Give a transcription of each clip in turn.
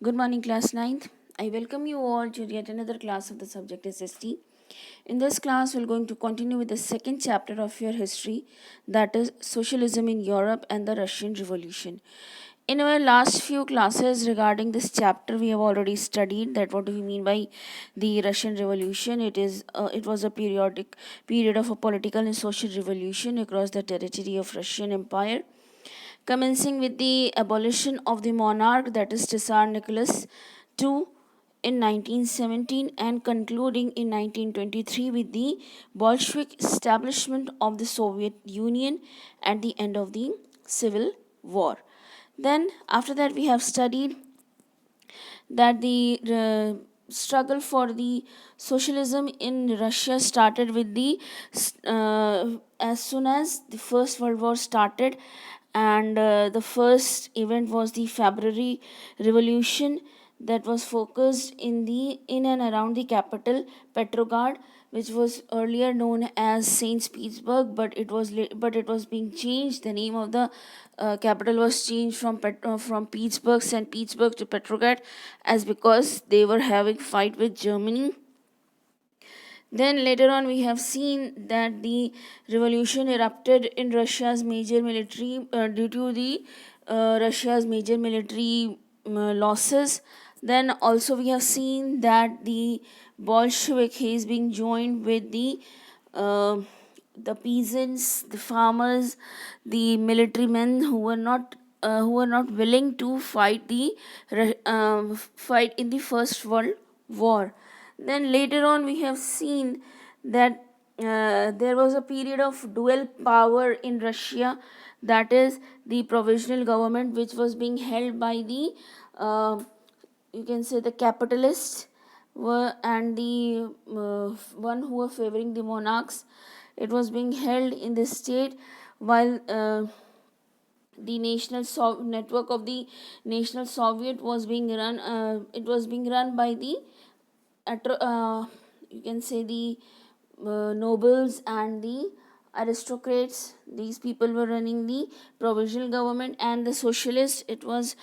Good morning, class 9th. I welcome you all to yet another class of the subject SST. In this class, we're going to continue with the second chapter of your history, that is Socialism in Europe and the Russian Revolution. In our last few classes regarding this chapter, we have already studied that what do we mean by the Russian Revolution. It was a period of a political and social revolution across the territory of Russian Empire, commencing with the abolition of the monarch, that is Tsar Nicholas II, in 1917 and concluding in 1923 with the Bolshevik establishment of the Soviet Union at the end of the Civil War. Then, after that, we have studied that the struggle for the socialism in Russia started with the as soon as the First World War started, and the first event was the February Revolution that was focused in and around the capital Petrograd, which was earlier known as Saint Petersburg, but it was being changed. The name of the capital was changed from Petersburg, Saint Petersburg, to Petrograd, as because they were having fight with Germany. Then later on, we have seen that the revolution erupted in Russia's major military due to the Russia's major military losses. Then also we have seen that the Bolshevik is being joined with uh, the peasants, the farmers, the military men who were not willing to fight in the First World War. Then later on, we have seen that there was a period of dual power in Russia, that is the provisional government, which was being held by the you can say the capitalists and the one who were favoring the monarchs. It was being held in the state, while the network of the National Soviet was being run. It was being run by the you can say the nobles and the aristocrats. These people were running the provisional government, and the socialist, it was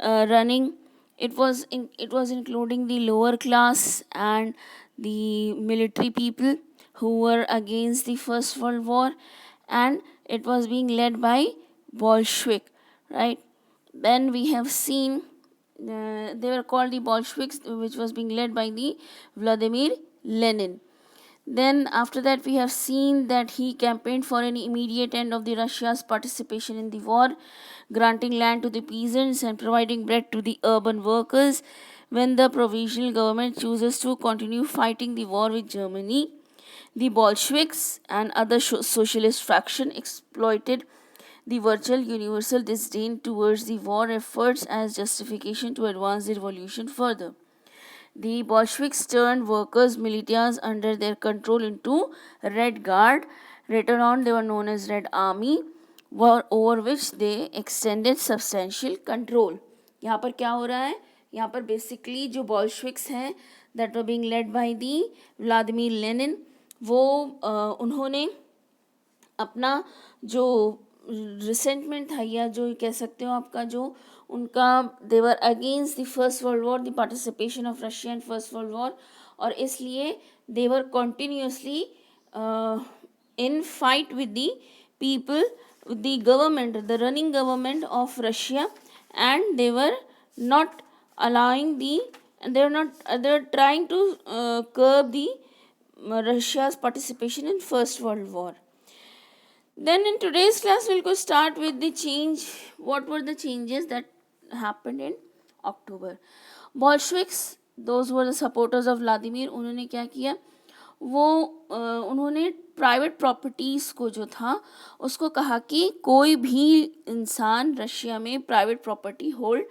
running, it was including the lower class and the military people who were against the First World War, and it was being led by Bolshevik, right? Then we have seen they were called the Bolsheviks, which was being led by the Vladimir Lenin. Then after that, we have seen that he campaigned for an immediate end of the Russia's participation in the war, granting land to the peasants and providing bread to the urban workers. When the provisional government chooses to continue fighting the war with Germany, the Bolsheviks and other socialist faction exploited the virtual universal disdain towards the war efforts as justification to advance the revolution further. The Bolsheviks turned workers' militias under their control into Red Guard. Later on, they were known as Red Army, over which they extended substantial control. यहाँ पर क्या हो रहा है? यहाँ पर basically जो बॉल्शविक्स हैं that were being led by the Vladimir Lenin, वो उन्होंने अपना जो रिसेंटमेंट था, या जो कह सकते हो आपका जो उनका they were against the first world war, the participation of Russia in first world war, और इसलिए they were continuously in fight with the people, with the government, the running government of Russia, and they were not allowing the, they were not they were trying to curb the Russia's participation in First World War. Then in today's class, we'll go start with the change. What were the changes that happened in October? Bolsheviks, those were the supporters of Vladimir, उन्होंने क्या किया, वो उन्होंने private properties को जो था उसको कहा कि कोई भी इंसान रशिया में प्राइवेट प्रॉपर्टी होल्ड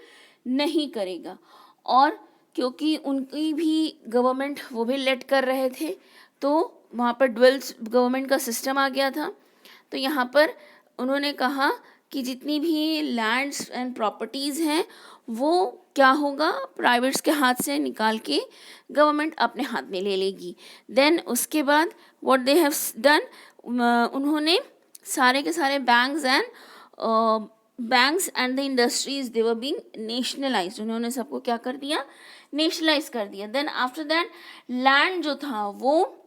नहीं करेगा, और क्योंकि उनकी भी गवर्नमेंट वो भी लेट कर रहे थे, तो वहाँ पर ड्वेल गवर्नमेंट का सिस्टम आ गया था. तो यहाँ पर उन्होंने कहा कि जितनी भी लैंड्स एंड प्रॉपर्टीज़ हैं वो क्या होगा, प्राइवेट्स के हाथ से निकाल के गवर्नमेंट अपने हाथ में ले लेगी. देन उसके बाद व्हाट दे हैव डन, उन्होंने सारे के सारे banks and banks and the industries they were being nationalised, उन्होंने सबको क्या कर दिया, नेशनलाइज कर दिया. देन आफ्टर दैट लैंड जो था वो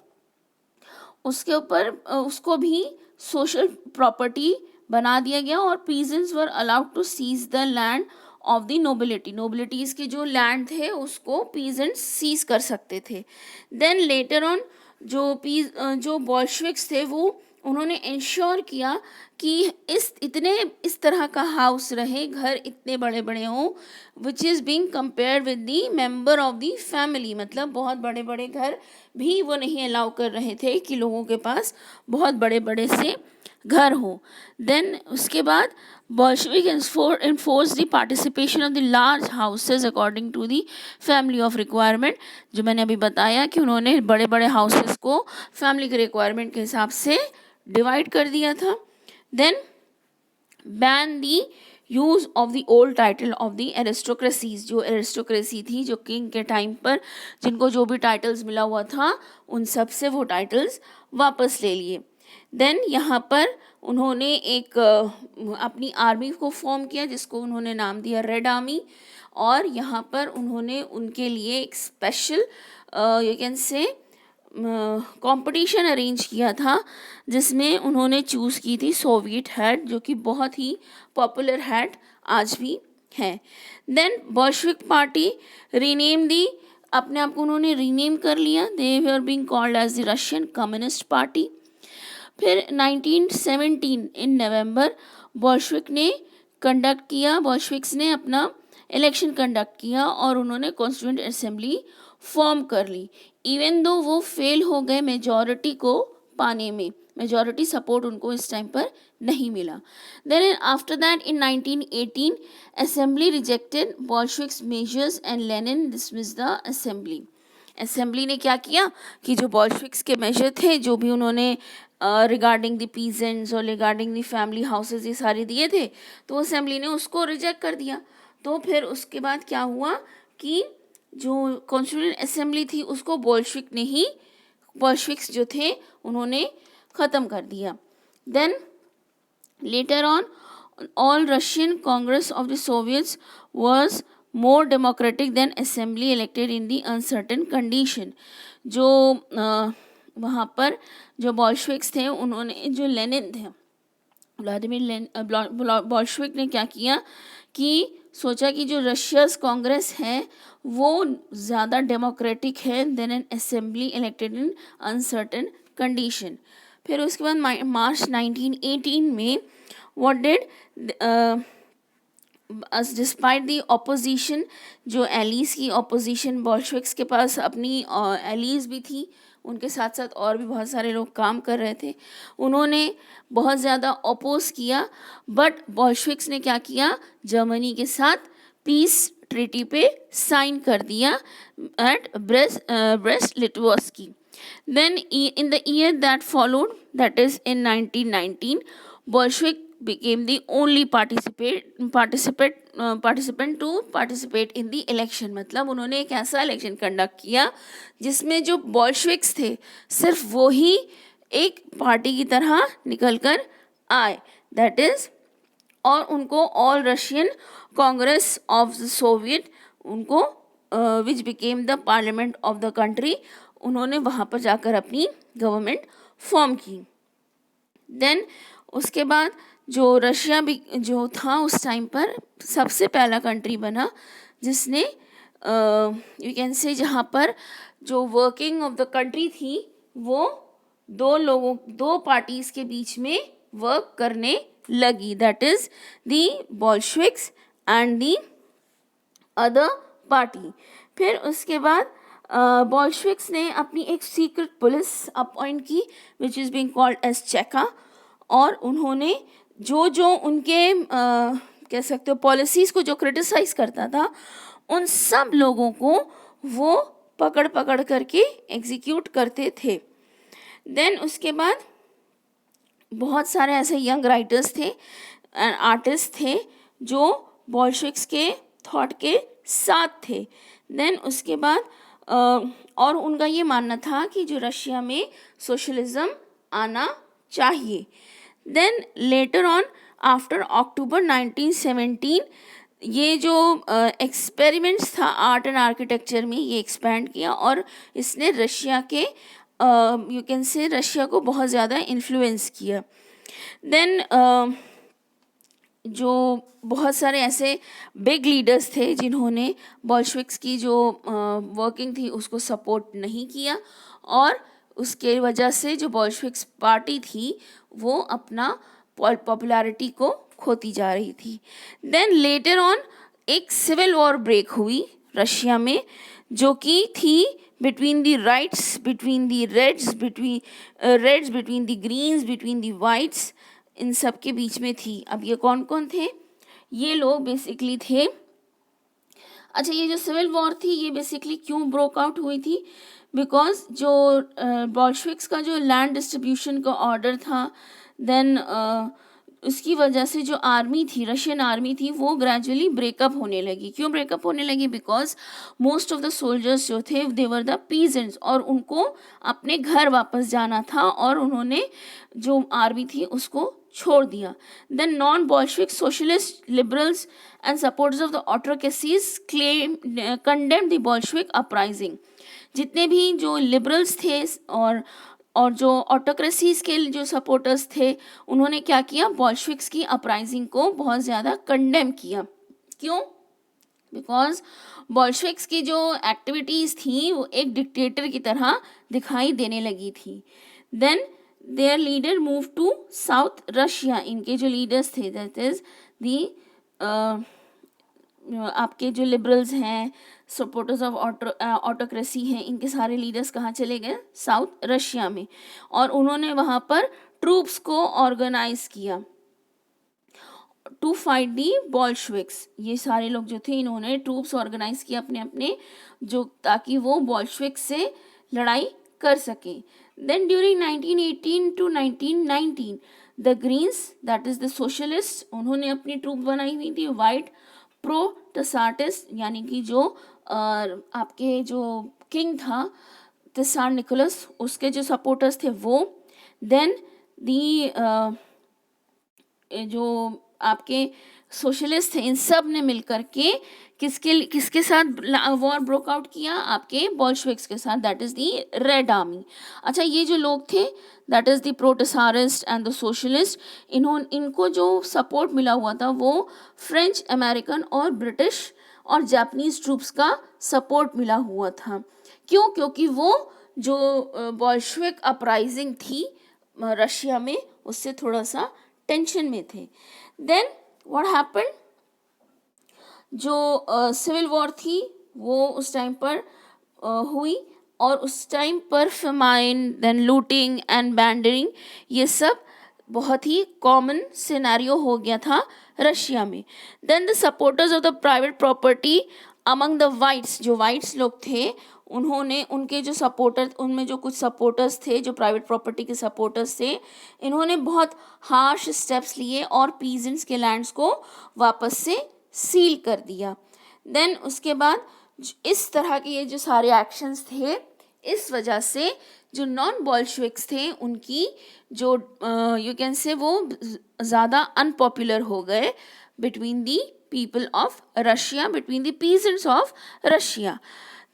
उसके ऊपर उसको भी सोशल प्रॉपर्टी बना दिया गया और peasants were allowed to seize the land of the nobility. Nobilities के जो लैंड थे उसको पीजेंट्स सीज कर सकते थे. देन लेटर ऑन जो बॉल्शविक्स थे वो उन्होंने इंश्योर किया कि इस तरह का हाउस रहे, घर इतने बड़े बड़े हों, विच is being compared with the member of the family. मतलब बहुत बड़े बड़े घर भी वो नहीं अलाउ कर रहे थे कि लोगों के पास बहुत बड़े बड़े से घर हो. देन उसके बाद Bolshevik enforced the participation of the large houses according to the family of requirement. जो मैंने अभी बताया कि उन्होंने बड़े बड़े हाउसेस को फैमिली के रिक्वायरमेंट के हिसाब से डिवाइड कर दिया था. Then ban the use of the old title of the aristocracies. जो एरिस्टोक्रेसी थी, जो किंग के टाइम पर जिनको जो भी टाइटल्स मिला हुआ था उन सब से वो टाइटल्स वापस ले लिए. देन यहाँ पर उन्होंने एक अपनी आर्मी को फॉर्म किया जिसको उन्होंने नाम दिया रेड आर्मी. और यहाँ पर उन्होंने उनके लिए एक special you can say competition arrange किया था जिसमें उन्होंने चूज़ की थी सोवियत हैट, जो कि बहुत ही पॉपुलर हैट आज भी है. Then Bolshevik party rename the, अपने आप को उन्होंने रीनेम कर लिया. They were being called as the Russian communist party. फिर 1917 इन नवंबर बोल्शेविक्स ने अपना इलेक्शन कंडक्ट किया और उन्होंने कॉन्स्टिट्यूएंट असेंबली फॉर्म कर ली. इवन दो वो फेल हो गए मेजॉरिटी को पाने में, मेजॉरिटी सपोर्ट उनको इस टाइम पर नहीं मिला. Then after that in 1918 assembly rejected Bolsheviks measures and Lenin dismissed the assembly. Assembly ने क्या किया कि जो बोल्शेविक्स के मेजर थे, जो भी उन्होंने रिगार्डिंग द पीजेंट्स और रिगार्डिंग द फैमिली हाउसेस ये सारे दिए थे, तो असेंबली ने उसको रिजेक्ट कर दिया. तो फिर उसके बाद क्या हुआ कि जो कॉन्स्टिट्यूएंट असेंबली थी उसको बोल्शेविक्स जो थे उन्होंने ख़त्म कर दिया. Then later on all Russian congress of the soviets was more democratic than assembly elected in the uncertain condition. जो वहाँ पर जो बोल्शेविक्स थे उन्होंने, जो लेनिन थे व्लादिमीर बोल्शेविक ने क्या किया कि सोचा कि जो रशिया's कांग्रेस है वो ज़्यादा डेमोक्रेटिक है than an assembly elected in uncertain condition. फिर उसके बाद मार्च 1918 में what did despite the opposition, जो एलीज की ऑपोजिशन, बोल्शेविक्स के पास अपनी एलीज भी थी, उनके साथ साथ और भी बहुत सारे लोग काम कर रहे थे, उन्होंने बहुत ज़्यादा अपोज किया. बट बोल्शेविक्स ने क्या किया, जर्मनी के साथ पीस ट्रीटी पे साइन कर दिया at Brest Litovsk. Then in the year that followed, that is in 1919, Bolshevik became the only participant to participate in the election. मतलब उन्होंने एक ऐसा इलेक्शन कंडक्ट किया जिसमें जो बोल्शेविक्स थे सिर्फ वो ही एक पार्टी की तरह निकल कर आए, दैट इज़, और उनको all Russian congress of the Soviet, उनको which became the parliament of the country, उन्होंने वहाँ पर जाकर अपनी गवर्नमेंट फॉर्म की. देन उसके बाद जो रशिया भी जो था उस टाइम पर सबसे पहला कंट्री बना जिसने यू कैन से, जहाँ पर जो वर्किंग ऑफ द कंट्री थी वो दो पार्टीज़ के बीच में वर्क करने लगी, that is the Bolsheviks and the other party. फिर उसके बाद बोल्शेविक्स ने अपनी एक सीक्रेट पुलिस अपॉइंट की which is being called as Cheka, और उन्होंने जो उनके कह सकते हो पॉलिसीज़ को जो क्रिटिसाइज़ करता था उन सब लोगों को वो पकड़ करके एग्जीक्यूट करते थे. देन उसके बाद बहुत सारे ऐसे यंग राइटर्स थे एंड आर्टिस्ट थे जो बोल्शेविक्स के थॉट के साथ थे. देन उसके बाद और उनका ये मानना था कि जो रशिया में सोशलिज्म आना चाहिए. देन लेटर ऑन आफ्टर अक्टूबर 1917 ये जो एक्सपेरिमेंट्स था आर्ट एंड आर्किटेक्चर में, ये एक्सपैंड किया और इसने रशिया के यू कैन से रशिया को बहुत ज़्यादा इन्फ्लुएंस किया. देन जो बहुत सारे ऐसे बिग लीडर्स थे जिन्होंने बोल्शेविक्स की जो वर्किंग थी उसको सपोर्ट नहीं किया, और उसके वजह से जो बोल्शेविक्स पार्टी थी वो अपना पॉपुलैरिटी को खोती जा रही थी. देन लेटर ऑन एक सिविल वॉर ब्रेक हुई रशिया में, जो कि थी between the rights, between the reds, between the greens, between the whites, इन सब के बीच में थी. अब ये कौन कौन थे? ये लोग बेसिकली थे. अच्छा, ये जो सिविल वॉर थी ये बेसिकली क्यों ब्रोक आउट हुई थी? बिकॉज जो बोल्शेविक्स का जो लैंड डिस्ट्रीब्यूशन का ऑर्डर था, देन उसकी वजह से जो आर्मी थी, रशियन आर्मी थी, वो ग्रेजुअली ब्रेकअप होने लगी. क्यों ब्रेकअप होने लगी? Because most of the soldiers जो थे दे वर द पीजेंट्स, और उनको अपने घर वापस जाना था और उन्होंने जो आर्मी थी उसको छोड़ दिया. Then non Bolshevik socialist liberals and supporters of the autocracies condemn the Bolshevik uprising. जितने भी जो लिबरल्स थे और जो ऑटोक्रेसीज के जो सपोर्टर्स थे, उन्होंने क्या किया? बोल्शेविक्स की अपराइजिंग को बहुत ज़्यादा कंडेम किया. क्यों? बिकॉज बोल्शेविक्स की जो एक्टिविटीज़ थी वो एक डिक्टेटर की तरह दिखाई देने लगी थी. Then their leader move to south Russia. इनके जो लीडर्स थे, दैट इज दी आपके जो लिबरल्स हैं, सपोर्टर्स ऑफ ऑटोक्रेसी हैं, इनके सारे लीडर्स कहाँ चले गए? साउथ रशिया में. और उन्होंने वहाँ पर ट्रूप्स को ऑर्गेनाइज किया टू फाइट दी बोल्शेविक्स. ये सारे लोग जो थे इन्होंने ट्रूप्स ऑर्गेनाइज किया अपने अपने, जो ताकि वो बोल्शेविक्स से लड़ाई कर सकें. Then during 1918 to 1919 the greens, that is the socialist, उन्होंने अपनी ट्रूप बनाई हुई थी. वाइट प्रो-तसार्टिस्ट, यानी कि जो आपके जो किंग था तसार निकोलस, उसके जो सपोर्टर्स थे वो. देन दी जो आपके सोशलिस्ट थे, इन सब ने मिलकर के किसके साथ वॉर ब्रोक आउट किया? आपके बोल्शेविक्स के साथ, that is the Red Army. अच्छा, ये जो लोग थे that is the pro-tsarist and the socialist, इनको जो सपोर्ट मिला हुआ था वो फ्रेंच, अमेरिकन और ब्रिटिश और जापानीज ट्रूप्स का सपोर्ट मिला हुआ था. क्यों? क्योंकि वो जो बोल्शेविक अपराइजिंग थी रशिया में, उससे थोड़ा सा टेंशन में थे. Then what happened? जो सिविल वॉर थी वो उस टाइम पर हुई, और उस टाइम पर फेमाइन, देन लूटिंग एंड बैंडरिंग, ये सब बहुत ही कॉमन सिनेरियो हो गया था रशिया में. Then the supporters of the private property among the whites, जो वाइट्स लोग थे उन्होंने, उनके जो सपोर्टर, उनमें जो कुछ सपोर्टर्स थे जो प्राइवेट प्रॉपर्टी के सपोर्टर्स थे, इन्होंने बहुत हार्श स्टेप्स लिए और पीजेंट्स के लैंड्स को वापस से सील कर दिया. देन उसके बाद इस तरह के ये जो सारे एक्शंस थे, इस वजह से जो नॉन बोल्शेविक्स थे उनकी जो यू कैन से वो ज़्यादा अनपॉपुलर हो गए between the people of Russia, between the peasants of Russia.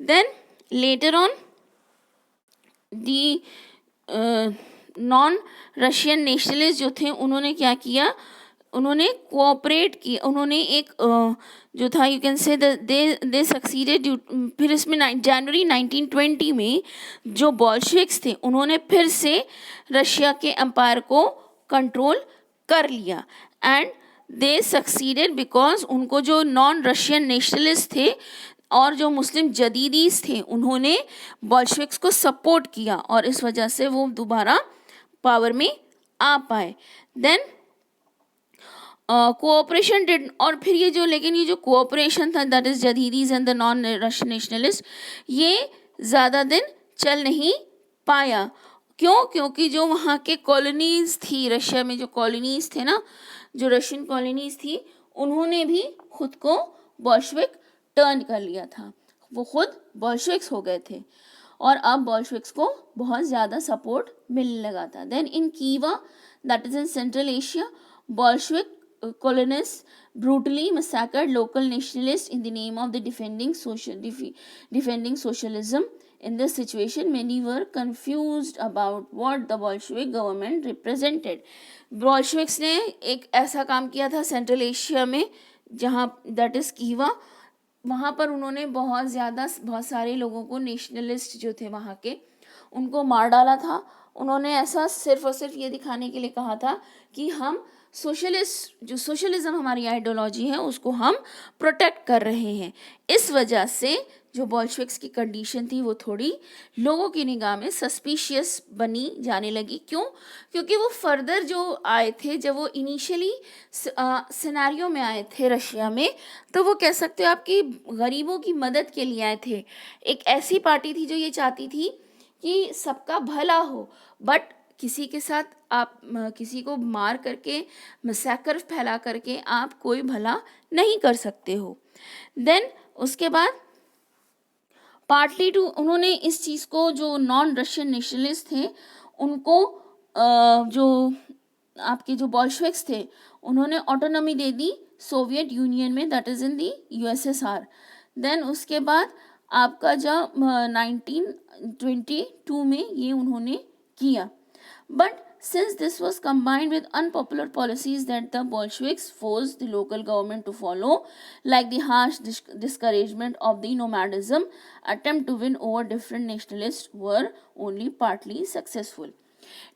Then later on the non Russian nationalist जो थे उन्होंने क्या किया? उन्होंने कोऑपरेट किया. उन्होंने एक जो था you can say they succeeded. फिर इसमें जनवरी 1920 में जो बोल्शेविक्स थे उन्होंने फिर से रशिया के एम्पायर को कंट्रोल कर लिया. एंड दे सक्सीडेड बिकॉज उनको जो नॉन रशियन नेशनलिस्ट थे और जो मुस्लिम जदीदीस थे उन्होंने बोल्शेविक्स को सपोर्ट किया, और इस वजह से वो दोबारा पावर में आ पाए. देन कोऑपरेशन डिड, और फिर ये जो, लेकिन ये जो कोऑपरेशन था that is Jadidis and the non Russian nationalist, ये ज़्यादा दिन चल नहीं पाया. क्यों? क्योंकि जो वहाँ के कॉलोनीज थी, रशिया में जो कॉलोनीज थे ना, जो रशियन कॉलोनीज थी, उन्होंने भी खुद को बोल्शेविक टर्न कर लिया था. वो खुद बोल्शेविक्स हो गए थे और अब बोल्शेविक्स को बहुत ज़्यादा सपोर्ट मिलने लगा था. देन इन कीवा, that is in central Asia, Bolshevik colonists brutally massacred local nationalists in the name of the defending socialism. In this situation, many were confused about what the Bolshevik government represented. Bolsheviks ने एक ऐसा काम किया था central Asia में, जहाँ that is कीवा, वहाँ पर उन्होंने बहुत सारे लोगों को, नेशनलिस्ट जो थे वहाँ के, उनको मार डाला था. उन्होंने ऐसा सिर्फ और सिर्फ ये दिखाने के लिए कहा था कि हम सोशलिज्म हमारी आइडियोलॉजी है उसको हम प्रोटेक्ट कर रहे हैं. इस वजह से जो बॉल्शेविक्स की कंडीशन थी वो थोड़ी लोगों की निगाह में सस्पिशियस बनी जाने लगी. क्यों? क्योंकि वो फर्दर जो आए थे, जब वो इनिशियली सिनेरियो में आए थे रशिया में, तो वो कह सकते हो आपकी गरीबों की मदद के लिए आए थे. एक ऐसी पार्टी थी जो ये चाहती थी कि सबका भला हो, बट किसी के साथ आप किसी को मार करके, मैसेकर फैला करके आप कोई भला नहीं कर सकते हो. देन उसके बाद पार्टली टू उन्होंने इस चीज़ को, जो नॉन रशियन नेशनलिस्ट थे उनको, जो आपके जो बॉल्शेविक्स थे, उन्होंने ऑटोनॉमी दे दी सोवियत यूनियन में, that is in the USSR. Then उसके बाद आपका जब 1922 में ये उन्होंने किया. But since this was combined with unpopular policies that the Bolsheviks forced the local government to follow, like the harsh discouragement of the nomadism, attempt to win over different nationalists were only partly successful.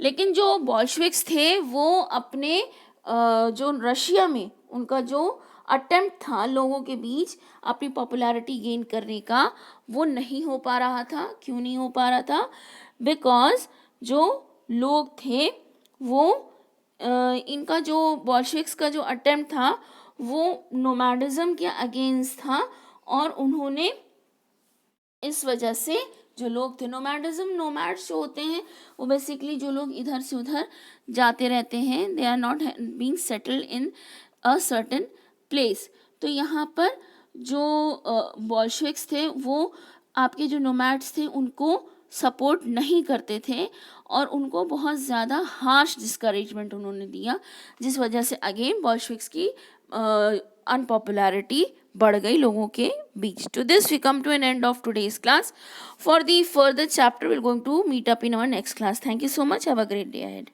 लेकिन जो Bolsheviks थे वो अपने जो Russia में उनका जो attempt था लोगों के बीच अपनी पॉपुलैरिटी गेन करने का, वो नहीं हो पा रहा था. क्यों नहीं हो पा रहा था? बिकॉज जो लोग थे वो इनका जो बॉल्शेविक्स का जो अटेम्प्ट था वो नोमैडिज्म के अगेंस्ट था, और उन्होंने इस वजह से जो लोग थे, नोमैड्स जो होते हैं वो बेसिकली जो लोग इधर से उधर जाते रहते हैं, they are not being settled in a certain place. तो यहाँ पर जो बॉल्शेविक्स थे वो आपके जो नोमैड्स थे उनको सपोर्ट नहीं करते थे, और उनको बहुत ज़्यादा हार्श डिस्करेजमेंट उन्होंने दिया, जिस वजह से अगेन बॉल्शेविक्स की अनपॉपुलैरिटी बढ़ गई लोगों के बीच. To this we come to an end of today's class. For the further chapter will going to meet up in our next class. Thank you so much. Have a great day ahead.